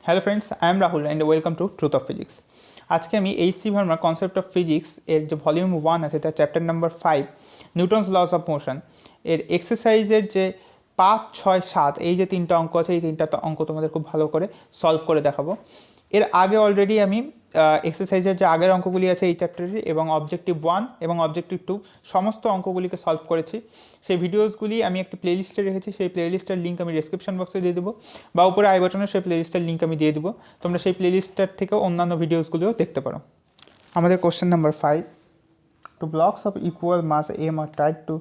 Hello friends, I am Rahul and welcome to truth of physics. আজকে আমি এইচ.সি. ভার্মার concept of physics এর যে volume 1 আছে তার chapter number 5 Newton's loss of motion এর এক্সারসাইজের যে 5, 6, 7 এই যে তিনটা অঙ্ক আছে, এই তিনটা অঙ্ক তোমাদের খুব ভালো করে সলভ করে দেখাবো। এর আগে অলরেডি আমি এক্সারসাইজের যে আগের অঙ্কগুলি আছে এই চ্যাপ্টারে এবং অবজেক্টিভ 1 এবং অবজেক্টিভ 2 সমস্ত অঙ্কগুলিকে সলভ করেছি। সেই ভিডিওসগুলি আমি একটা প্লেলিস্টে রেখেছি, সেই প্লেলিস্টের লিঙ্ক আমি ডেসক্রিপশন বক্সে দিয়ে দেবো বা উপরে আই বাটনে সেই প্লেলিস্টের লিঙ্ক আমি দিয়ে দেবো। তোমরা সেই প্লেলিস্টটার থেকেও অন্যান্য ভিডিওসগুলিও দেখতে পারো। আমাদের question number 5, two blocks of equal mass M are tied to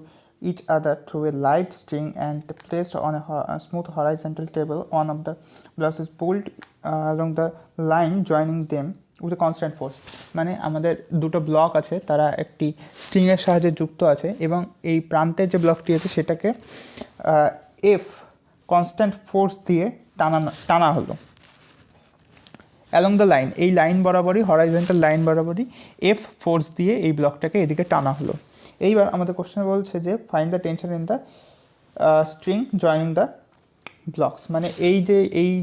each other through a light string and placed on a smooth horizontal table. One of the blocks is pulled along the line joining them with a constant force. মানে আমাদের দুটো block আছে, তারা একটি স্ট্রিংয়ের সাহায্যে যুক্ত আছে এবং এই প্রান্তের যে ব্লকটি আছে সেটাকে এফ কনস্ট্যান্ট ফোর্স দিয়ে টানা হলো অ্যালং দ্য লাইন। এই লাইন বরাবরই, হরাইজন্টাল লাইন বরাবরই এফ ফোর্স দিয়ে এই ব্লকটাকে এদিকে টানা হলো। এইবার আমাদের কোশ্চেনে বলছে যে find the tension in the string joining the blocks. মানে এই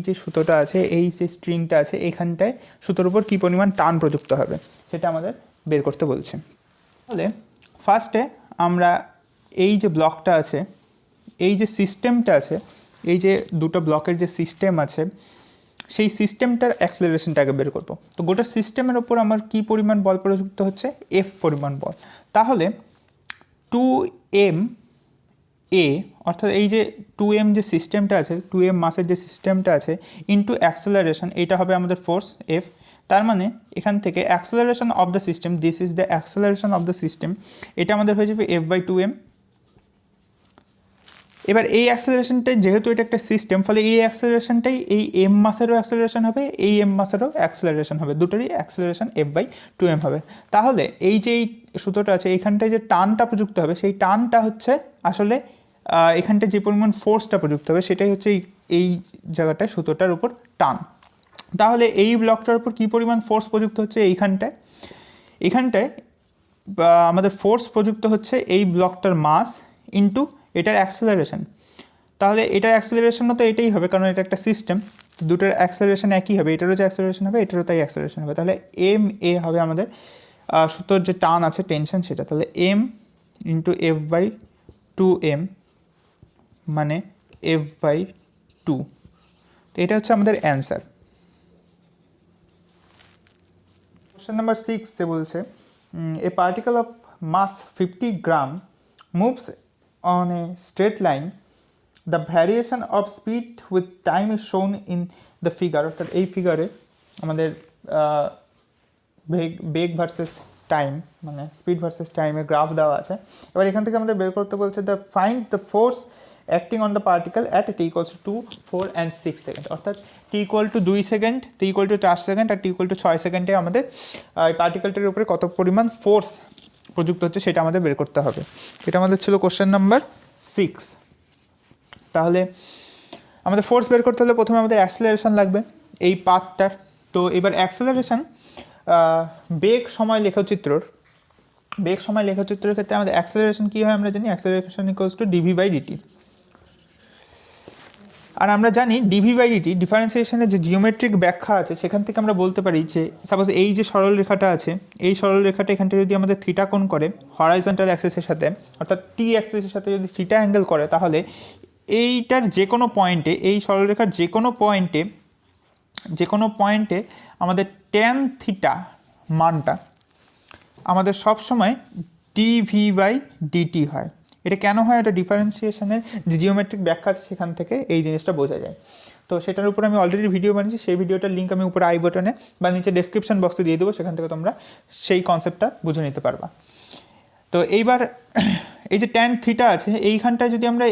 যে সুতোটা আছে, এই যে স্ট্রিংটা আছে, এইখানটায় সুতোর উপর কী পরিমাণ টান প্রযুক্ত হবে সেটা আমাদের বের করতে বলছে। তাহলে ফার্স্টে আমরা এই যে ব্লকটা আছে, এই যে সিস্টেমটা আছে, এই যে দুটো ব্লকের যে সিস্টেম আছে সেই সিস্টেমটার অ্যাক্সেলারেশনটাকে বের করব। তো গোটা সিস্টেমের ওপর আমার কী পরিমাণ বল প্রযুক্ত হচ্ছে? এফ পরিমাণ বল। তাহলে 2m এ অর্থাৎ এই যে 2m যে সিস্টেমটা আছে, 2m মাসের যে সিস্টেমটা আছে ইন্টু অ্যাক্সেলারেশন, এটা হবে আমাদের ফোর্স এফ। তার মানে এখান থেকে acceleration of the system, this is the acceleration of the system, এটা আমাদের হয়ে যাবে f/2m। এবার এই অ্যাক্সেলারেশনটাই, যেহেতু এটা একটা সিস্টেম, ফলে এই অ্যাক্সেলারেশনটাই এই এম মাসেরও অ্যাক্সেলারেশন হবে, এই এম মাসেরও অ্যাক্সেলারেশন হবে, দুটোরই অ্যাক্সেলারেশন f/2m হবে। তাহলে এই যে এই সুতোটা আছে এইখানটায় যে টানটা প্রযুক্ত হবে, সেই টানটা হচ্ছে আসলে এখানটায় যে পরিমাণ ফোর্সটা প্রযুক্ত হবে সেটাই হচ্ছে এই জায়গাটায় সুতোটার উপর টান। তাহলে এই ব্লকটার উপর কী পরিমাণ ফোর্স প্রযুক্ত হচ্ছে? এইখানটায় আমাদের ফোর্স প্রযুক্ত হচ্ছে এই ব্লকটার মাস ইন্টু এটার অ্যাক্সেলারেশন। তাহলে এটার অ্যাক্সেলারেশনও তো এটাই হবে, কারণ এটা একটা সিস্টেম, তো দুটোর অ্যাক্সেলারেশন একই হবে, এটারও যে অ্যাক্সেলারেশন হবে এটারও তাই অ্যাক্সেলারেশন হবে। তাহলে এম এ হবে আমাদের সুতোর যে টান আছে, টেনশন, সেটা। তাহলে এম ইন্টু f/2m মানে f/2। তো এটা হচ্ছে আমাদের অ্যান্সার। কোশ্চেন নাম্বার 6 সে বলছে a particle of mass 50 gram moves on a straight line. The variation of speed with time is shown in the figure. অর্থাৎ এই ফিগারে আমাদের বেগ ভার্সেস টাইম, মানে স্পিড ভার্সেস টাইমের গ্রাফ দেওয়া আছে। এবার এখান থেকে আমাদের বের করতে বলছে the find the force acting on the particle at t = 2, 4 and 6 second. অর্থাৎ t = 2 সেকেন্ড, t = 4 সেকেন্ড আর t = 6 সেকেন্ডে আমাদের এই পার্টিকেলটার উপরে কত পরিমাণ ফোর্স প্রযুক্ত হচ্ছে সেটা আমাদের বের করতে হবে। এটা আমাদের ছিল কোশ্চেন নাম্বার 6। তাহলে আমাদের ফোর্স বের করতে হলে প্রথমে আমাদের অ্যাক্সেলারেশন লাগবে এই পাথটার। তো এবার অ্যাক্সেলারেশন বেগ সময় লেখচিত্রের ক্ষেত্রে আমাদের অ্যাক্সেলারেশন কী হয় আমরা জানি, অ্যাক্সেলারেশন = dv/dt। আর আমরা জানি dv/dt ডিফারেন্সিয়েশনের যে জিওমেট্রিক ব্যাখ্যা আছে সেখান থেকে আমরা বলতে পারি যে সাপোজ এই যে সরল রেখাটা আছে, এই সরল রেখাটা এখানটা যদি আমাদের থিটা কোণ করে হরাইজন্টাল অ্যাক্সিসের সাথে, অর্থাৎ টি অ্যাক্সিসের সাথে যদি থিটা অ্যাঙ্গেল করে, তাহলে এইটার যে কোনো পয়েন্টে, এই সরলরেখার যে কোনো পয়েন্টে আমাদের ট্যান থিটা মানটা আমাদের সবসময় dv/dt হয়। এটা কেন হয়? এটা ডিফারেন্সিয়েশনের যে জিওমেট্রিক ব্যাখ্যা আছে সেখান থেকে এই জিনিসটা বোঝা যায়। তো সেটার উপর আমি অলরেডি ভিডিও বানিয়েছি, সেই ভিডিওটার লিঙ্ক আমি উপরে আই বাটনে বা নিচে ডেসক্রিপশন বক্সে দিয়ে দেবো, সেখান থেকে তোমরা সেই কনসেপ্টটা বুঝে নিতে পারবা। তো এইবার এই যে ট্যান থিটা আছে এইখানটায় যদি আমরা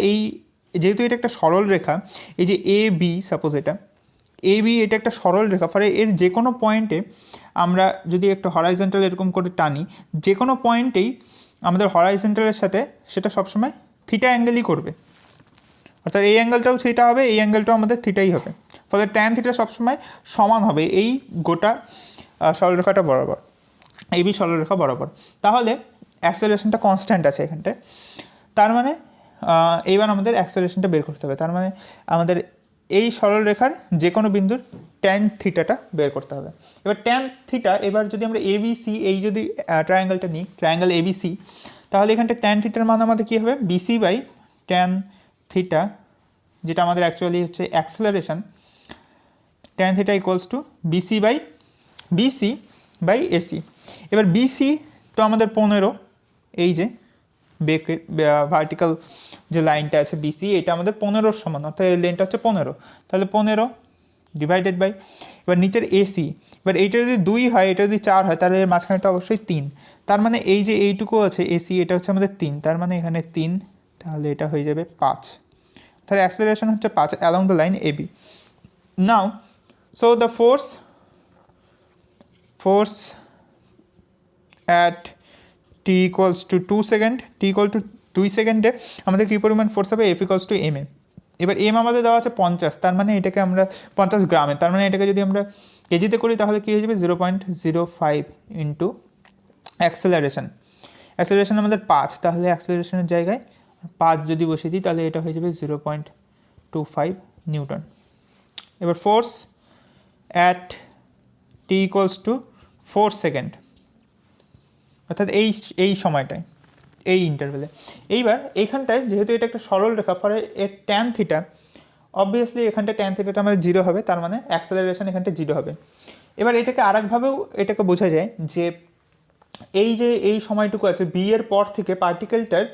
যেহেতু এটা একটা সরল রেখা, এই যে এ বি, সাপোজ এটা একটা সরল রেখা, ফলে এর যে কোনো পয়েন্টে আমরা যদি একটা হরাইজন্টাল এরকম করে টানি, যে কোনো পয়েন্টেই আমাদের হরাইজন্টালের সাথে সেটা সবসময় থিটা অ্যাঙ্গেলই করবে। অর্থাৎ এই অ্যাঙ্গেলটাও থিটা হবে, এই অ্যাঙ্গেলটাও আমাদের থিটাই হবে, ফলে ট্যান থিটা সবসময় সমান হবে এই গোটা সরলরেখাটা বরাবর, এই বি সরলরেখা বরাবর। তাহলে অ্যাক্সেলারেশনটা কনস্ট্যান্ট আছে এখানটায়। তার মানে এইবার আমাদের অ্যাক্সেলারেশনটা বের করতে হবে। তার মানে আমাদের এই সরলরেখার যে কোনো বিন্দুর ট্যান থিটাটা বের করতে হবে। এবার ট্যান থিটা, এবার যদি আমরা এবিসি এই যদি ট্রায়াঙ্গেলটা নিই, ট্রায়াঙ্গেল এবিসি, তাহলে এখানটা ট্যান থিটার মান আমাদের কী হবে, বিসি বাই ট্যান থিটা, যেটা আমাদের অ্যাকচুয়ালি হচ্ছে acceleration. Tan theta equals to BC by AC. এবার বিসি তো আমাদের 15, এই যে বেকের ভার্টিক্যাল যে লাইনটা আছে বিসি, এটা আমাদের 15-র সমান, অর্থাৎ এই লেনটা হচ্ছে 15, তাহলে 15 ডিভাইডেড বাই, এবার নিচের এসি, এবার এইটা যদি 2 হয়, এটা যদি 4 হয়, তাহলে এর মাঝখানেটা অবশ্যই 3, তার মানে এই যে এইটুকু আছে এসি, এটা হচ্ছে আমাদের 3, তার মানে এখানে 3, তাহলে এটা হয়ে যাবে 5, তাহলে অ্যাক্সেলারেশন হচ্ছে 5 along the line AB. Now so the force at t equals to 2 second, t equal to 2 সেকেন্ডে আমাদের কী পরিমাণ ফোর্স হবে, F equals to M A. এবার এম আমাদের দেওয়া আছে 50, তার মানে এটাকে আমরা 50 গ্রামে, তার মানে এটাকে যদি আমরা কেজিতে করি তাহলে কী হয়ে যাবে 0.05 ইন্টু অ্যাক্সেলারেশন আমাদের 5, তাহলে অ্যাক্সেলারেশনের জায়গায় 5 যদি বসিয়ে দিই তাহলে এটা হয়ে যাবে 0.25 নিউটন। এবার force at t equals two 4 second, অর্থাৎ এই সময়টায়, এই ইন্টারভেলে। এইবার এইখানটায় যেহেতু এটা একটা সরল রেখা, ফলে এর ট্যান থিটা, অবভিয়াসলি এখানটা ট্যান থিটাটা আমাদের 0 হবে, তার মানে অ্যাক্সেলারেশন এখানটা 0 হবে। এবার এটাকে আরেকভাবেও এটাকে বোঝা যায় যে এই যে এই সময়টুকু আছে বি এর পর থেকে পার্টিকেলটার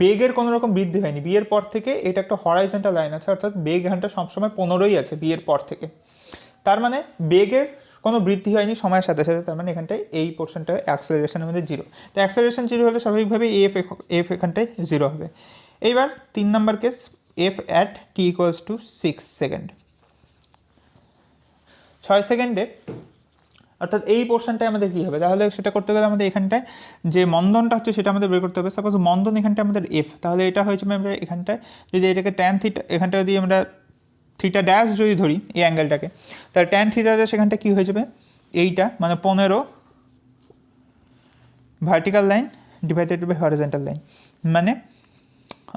বেগের কোনো রকম বৃদ্ধি হয়নি, বি এর পর থেকে এটা একটা হরাইজন্টাল লাইন আছে, অর্থাৎ বেগ এখানটা সবসময় 15ই আছে বি এর পর থেকে, তার মানে বেগের কোনো বৃদ্ধি হয়নি সময়ের সাথে সাথে, তার মানে এখানটায় এই পোর্শনটা অ্যাক্সেলারেশনের মধ্যে 0, তো অ্যাক্সেলারেশন 0 হলে স্বাভাবিকভাবেই এফ এখানটায় 0 হবে। এইবার 3 নম্বর case, F at t equals to 6 second, 6 সেকেন্ডে, অর্থাৎ এই পোর্শনটায় আমাদের কী হবে, তাহলে সেটা করতে গেলে আমাদের এখানটায় যে মন্দনটা হচ্ছে সেটা আমাদের বের করতে হবে। সাপোজ মন্দন এখানটায় আমাদের এফ, তাহলে এটা হয়েছে আমরা এখানটায় যদি এটাকে ট্যান থিটা, এখানটা যদি আমরা থিটা ড্যাশ যদি ধরি এই অ্যাঙ্গেলটাকে, তাহলে ট্যান থিটা ড্যাশ এখানটা কী হয়ে যাবে, এইটা মানে 15 vertical line divided by horizontal line, মানে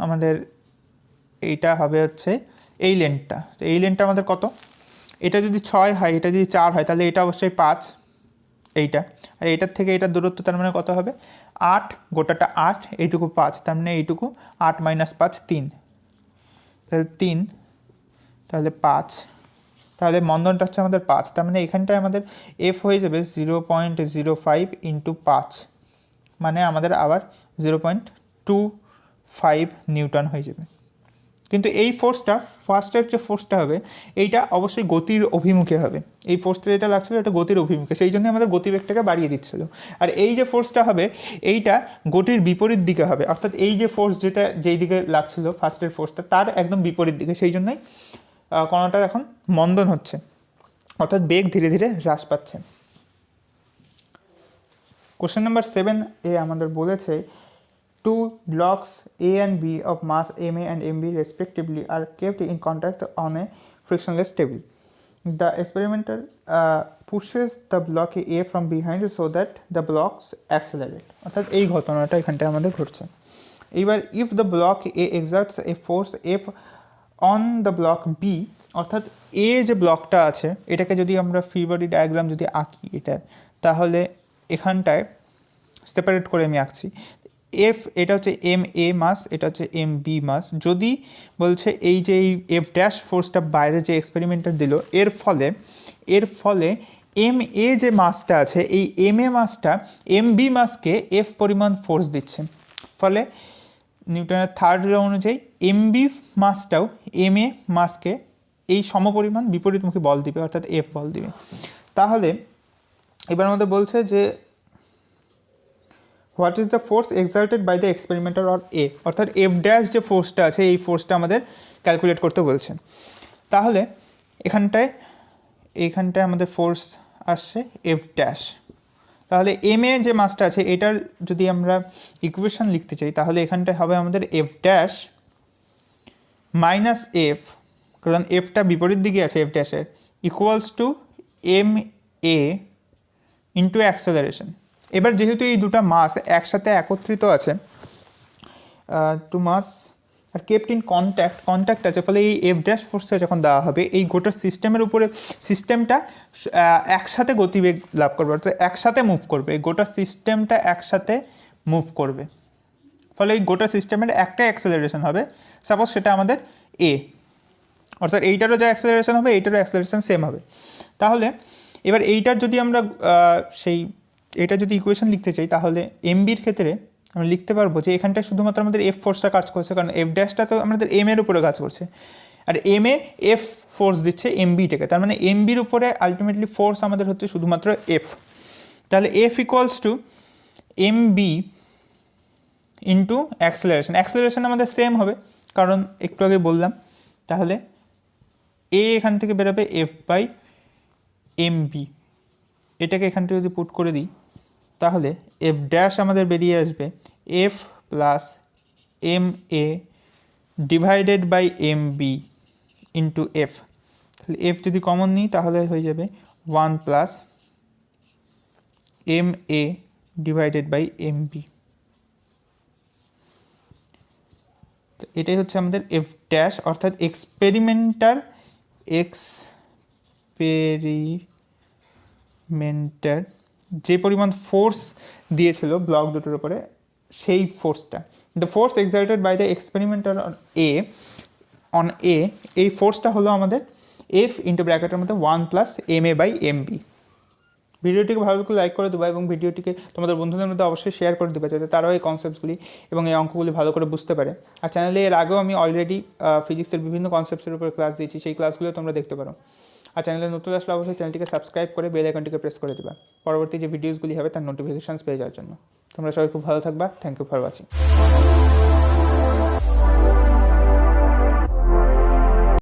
আমাদের এইটা হবে হচ্ছে এই লেন্থটা, তো এই লেন্থটা আমাদের কত, এটা যদি 6 হয়, এটা যদি 4 হয়, তাহলে এটা অবশ্যই 5 এইটা, আর এটার থেকে এটার দূরত্ব তার মানে কত হবে 8, গোটাটা 8, এইটুকু 5, তার মানে এইটুকু 8 - 5 3, তাহলে 3, তাহলে 5, তাহলে মন্দনটা হচ্ছে আমাদের 5, তার মানে এখানটায় আমাদের এফ হয়ে যাবে 0.05 ইন্টু 5, মানে আমাদের আবার 0.25 নিউটন হয়ে যাবে। কিন্তু এই ফোর্সটা, ফার্স্টের যে ফোর্সটা হবে এইটা অবশ্যই গতির অভিমুখে হবে, এই ফোর্সটা যেটা লাগছিলো এটা গতির অভিমুখে, সেই জন্য আমাদের গতিবেগটাকে বাড়িয়ে দিচ্ছিলো। আর এই যে ফোর্সটা হবে এইটা গতির বিপরীত দিকে হবে, অর্থাৎ এই যে ফোর্স যেটা যেই দিকে লাগছিল ফার্স্টের ফোর্সটা তার একদম বিপরীত দিকে, সেই জন্যই কণাটার এখন মন্দন হচ্ছে, অর্থাৎ বেগ ধীরে ধীরে হ্রাস পাচ্ছে। কোশ্চেন নাম্বার 7 এ আমাদের বলেছে 2 blocks A and B of mass MA and MB respectively are kept in contact on a frictionless table. The experimenter pushes the block A from behind so that the blocks accelerate, অর্থাৎ এই ঘটনাটা এখানটায় আমাদের ঘটছে। এবার if the block A exerts a force F on the block B, অর্থাৎ এ যে ব্লকটা আছে এটাকে যদি আমরা ফ্রি বডি ডায়াগ্রাম যদি আঁকি এটার, তাহলে এখানটায় সেপারেট করে আমি আঁকছি, এফ এটা হচ্ছে এম এ মাস, এটা হচ্ছে এম বি মাস, যদি বলছে এই যে এই এফ ড্যাশ ফোর্সটা বাইরে যে এক্সপেরিমেন্টার দিল এর ফলে এম এ যে মাসটা আছে এই এম এ মাসটা এম বি মাসকে এফ পরিমাণ ফোর্স দিচ্ছে, ফলে নিউটনের থার্ড ল অনুযায়ী এম বি মাসটাও এম এ মাসকে এই সমপরিমাণ বিপরীতমুখী বল দিবে, অর্থাৎ এফ বল দিবে। তাহলে এবার আমাদের বলছে যে what is the force exerted by the experimenter or a, অর্থাৎ এফ ড্যাশ যে ফোর্সটা আছে এই ফোর্সটা আমাদের ক্যালকুলেট করতে বলছে। তাহলে এইখানটায় আমাদের ফোর্স আসছে এফ ড্যাশ, তাহলে এম এ যে মাসটা আছে এটার যদি আমরা ইকুয়েশন লিখতে চাই তাহলে এখানটায় হবে আমাদের এফ ড্যাশ মাইনাস এফ, কারণ এফটা বিপরীত দিকে আছে এফ ড্যাশের, equals to M A into acceleration. এবার যেহেতু এই দুটো মাস একসাথে একত্রিত আছে, two mass are kept in contact আছে, ফলে এই এফ ড্যাশ ফোর্সটা যখন দেওয়া হবে এই গোটা সিস্টেমের উপরে সিস্টেমটা একসাথে গতিবেগ লাভ করবে, অর্থাৎ একসাথে মুভ করবে, এই গোটা সিস্টেমটা একসাথে মুভ করবে, ফলে এই গোটা সিস্টেমের একটা অ্যাক্সেলারেশন হবে, সাপোজ সেটা আমাদের এ, অর্থাৎ এইটারও যা অ্যাক্সেলারেশন হবে এইটারও অ্যাক্সেলারেশন সেম হবে। তাহলে এবার এইটার যদি আমরা এইটা যদি ইকুয়েশন লিখতে চাই তাহলে এমবির ক্ষেত্রে আমরা লিখতে পারবো যে এখানটায় শুধুমাত্র আমাদের এফ ফোর্সটা কাজ করছে, কারণ এফ ড্যাশটা তো আমাদের এম এর উপরে কাজ করছে, আর এম এ এফ ফোর্স দিচ্ছে এমবিটাকে, তার মানে এমবির উপরে আলটিমেটলি ফোর্স আমাদের হচ্ছে শুধুমাত্র এফ। তাহলে F equals to M B into acceleration আমাদের সেম হবে, কারণ একটু আগে বললাম। তাহলে এ এখান থেকে বেরোবে এফ বাই এম বি, এটাকে এখান থেকে যদি পুট করে দিই তাহলে এফ ড্যাশ আমাদের বেরিয়ে আসবে F plus M A divided by M B into F. তাহলে এফ যদি কমন নিই তাহলে হয়ে যাবে 1 plus M A divided by M B. এটাই হচ্ছে আমাদের এফ ড্যাশ, অর্থাৎ এক্সপেরিমেন্টার যে পরিমাণ ফোর্স দিয়েছিল ব্লক দুটোর উপরে সেই ফোর্সটা, the force exerted by the experimenter on a, এই ফোর্সটা হলো আমাদের এফ ইন্টু ব্র্যাকেটের মধ্যে 1 plus M A by M B. ভিডিওটিকে ভালো করে লাইক করে দেবো এবং ভিডিওটিকে তোমাদের বন্ধুদের মধ্যে অবশ্যই শেয়ার করে দেবে, যাতে তারাও এই কনসেপ্টসগুলি এবং এই অঙ্কগুলি ভালো করে বুঝতে পারে। আর চ্যানেলে এর আগেও আমি অলরেডি ফিজিক্সের বিভিন্ন কনসেপ্টসের উপর ক্লাস দিয়েছি, সেই ক্লাসগুলো তোমরা দেখতে পারো। আর চ্যানেলে নতুন আসলে অবশ্যই চ্যানেলটিকে সাবস্ক্রাইব করে বেল আইকনটিকে প্রেস করে দেবে পরবর্তী যে ভিডিওসগুলি হবে তার নোটিফিকেশানস পেয়ে যাওয়ার জন্য। তোমরা সবাই খুব ভালো থাকবা। Thank you for watching.